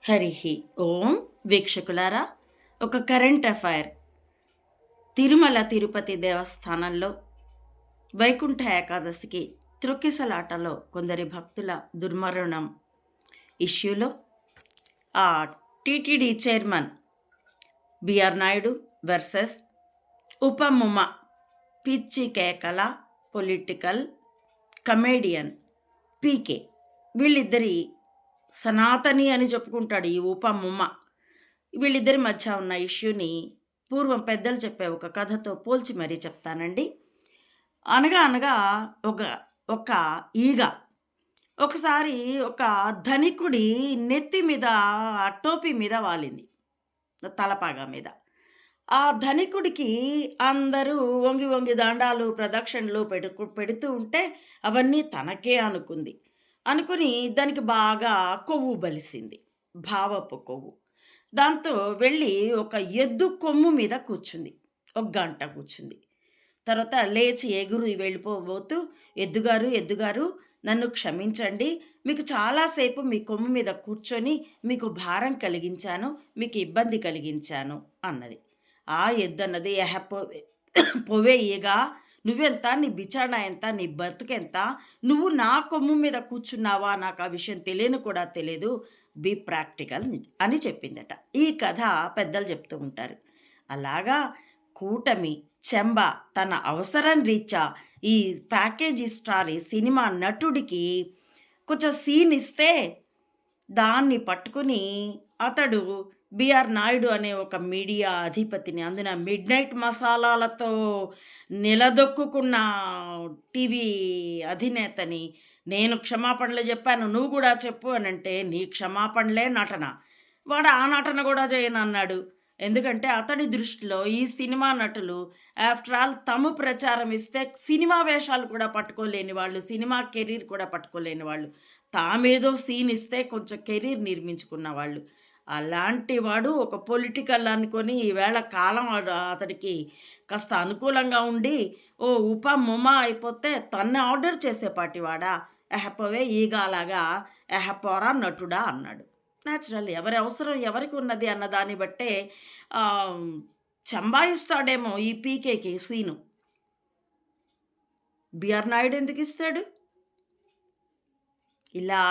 హరి ఓం. వీక్షకులారా, ఒక current affair. Tirumala Tirupati దేవస్థానంలో వైకుంఠ ఏకాదశికి త్రొక్కిసలాటలో కొందరి భక్తుల దుర్మరణం ఇష్యూలో ఆ TTD chairman BR Naidu versus ఉపముమ పిచ్చి కేకల పొలిటికల్ కమేడియన్ పీకే, వీళ్ళిద్దరి సనాతని అని చెప్పుకుంటాడు ఈ ఉపముమ్మ. వీళ్ళిద్దరి మధ్య ఉన్న ఇష్యూని పూర్వం పెద్దలు చెప్పే ఒక కథతో పోల్చి మరీ చెప్తానండి. అనగా అనగా ఒక ఒక ఈగ ఒకసారి ఒక ధనికుడి నెత్తి మీద టోపీ మీద వాలింది, తలపాగా మీద. ఆ ధనికుడికి అందరూ వంగి వంగి దండాలు ప్రదక్షిణలు పెడుతూ ఉంటే అవన్నీ తనకే అనుకుని దానికి బాగా కొవ్వు బలిసింది, భావపు కొవ్వు. దాంతో వెళ్ళి ఒక ఎద్దు కొమ్ము మీద కూర్చుంది, ఒక గంట కూర్చుంది. తర్వాత లేచి వెళ్ళిపోబోతూ, ఎద్దుగారు నన్ను క్షమించండి, మీకు చాలాసేపు మీ కొమ్ము మీద కూర్చొని మీకు భారం కలిగించాను, మీకు ఇబ్బంది కలిగించాను అన్నది. ఆ ఎద్దు అన్నది, పోవే ఈగా, నువ్వెంత, నీ బిచాడా ఎంత, నీ బతుకెంత, నువ్వు నా కొమ్ము మీద కూర్చున్నావా, నాకు ఆ విషయం తెలియని కూడా తెలియదు, బీ ప్రాక్టికల్ అని చెప్పిందట. ఈ కథ పెద్దలు చెప్తూ ఉంటారు. అలాగా కూటమి చెంబ తన అవసరం రీత్యా ఈ ప్యాకేజీ స్టార్ ఈ సినిమా నటుడికి కొంచెం సీన్ ఇస్తే దాన్ని పట్టుకుని అతడు బిఆర్ నాయుడు అనే ఒక మీడియా అధిపతిని, అందున మిడ్ నైట్ మసాలాలతో నిలదొక్కున్న టీవీ అధినేతని, నేను క్షమాపణలు చెప్పాను, నువ్వు కూడా చెప్పు అని అంటే, నీ క్షమాపణలే నటన, వాడు ఆ నటన కూడా చేయనన్నాడు. ఎందుకంటే అతడి దృష్టిలో ఈ సినిమా నటులు ఆఫ్టర్ ఆల్ తమ ప్రచారం ఇస్తే సినిమా వేషాలు కూడా పట్టుకోలేని వాళ్ళు, సినిమా కెరీర్ కూడా పట్టుకోలేని వాళ్ళు, తామేదో సీన్ ఇస్తే కొంచెం కెరీర్ నిర్మించుకున్న వాళ్ళు. అలాంటి వాడు ఒక పొలిటికల్ అనుకొని ఈవేళ కాలం అతడికి కాస్త అనుకూలంగా ఉండి ఓ ఉపముమ అయిపోతే తన్ని ఆర్డర్ చేసేపాటి వాడా, ఎహపోవే ఈగాలాగా ఎహపోరా నటుడా అన్నాడు. న్యాచురల్, ఎవరి అవసరం ఎవరికి ఉన్నది అన్న దాన్ని బట్టే చంబాయిస్తాడేమో ఈ పీకేకి సీను. బిఆర్ నాయుడు ఎందుకు ఇస్తాడు? ఇలా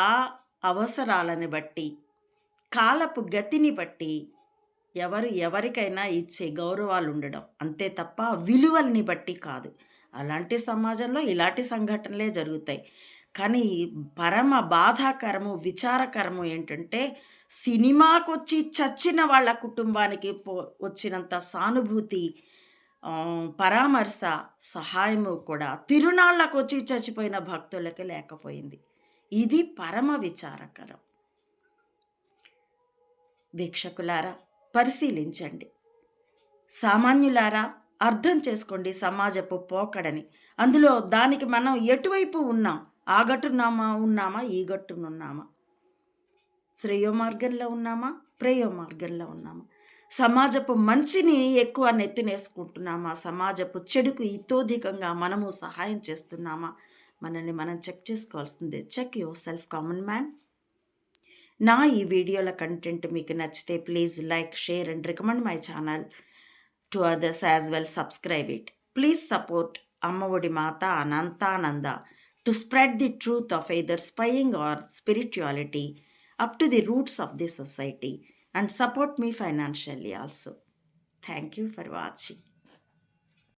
అవసరాలని బట్టి, కాలపు గతిని బట్టి ఎవరికైనా ఇచ్చే గౌరవాలు ఉండడం అంతే తప్ప విలువల్ని బట్టి కాదు. అలాంటి సమాజంలో ఇలాంటి సంఘటనలే జరుగుతాయి. కానీ పరమ బాధాకరము, విచారకరము ఏంటంటే, సినిమాకొచ్చి చచ్చిన వాళ్ళ కుటుంబానికి వచ్చినంత సానుభూతి, పరామర్శ, సహాయము కూడా తిరునాళ్ళకు వచ్చి చచ్చిపోయిన భక్తులకి లేకపోయింది. ఇది పరమ విచారకరం. వీక్షకులారా, పరిశీలించండి. సామాన్యులారా, అర్థం చేసుకోండి సమాజపు పోకడని. అందులో దానికి మనం ఎటువైపు ఉన్నాం? ఆ గట్టున్నామా ఉన్నామా, ఈ గట్టునున్నామా? శ్రేయో మార్గంలో ఉన్నామా, ప్రేయో మార్గంలో ఉన్నామా? సమాజపు మంచిని ఎక్కువ నెత్తినేసుకుంటున్నామా, సమాజపు చెడుకు ఇతోధికంగా మనము సహాయం చేస్తున్నామా? మనల్ని మనం చెక్ చేసుకోవాల్సిందే. Check yourself, common man. నా ఈ వీడియోల కంటెంట్ మీకు నచ్చితే please like, share and recommend my channel to others as well. Subscribe it. Please support Ammaodi Mata Anantananda to spread the truth of either spying or spirituality up to the roots of the society and support me financially also. Thank you for watching.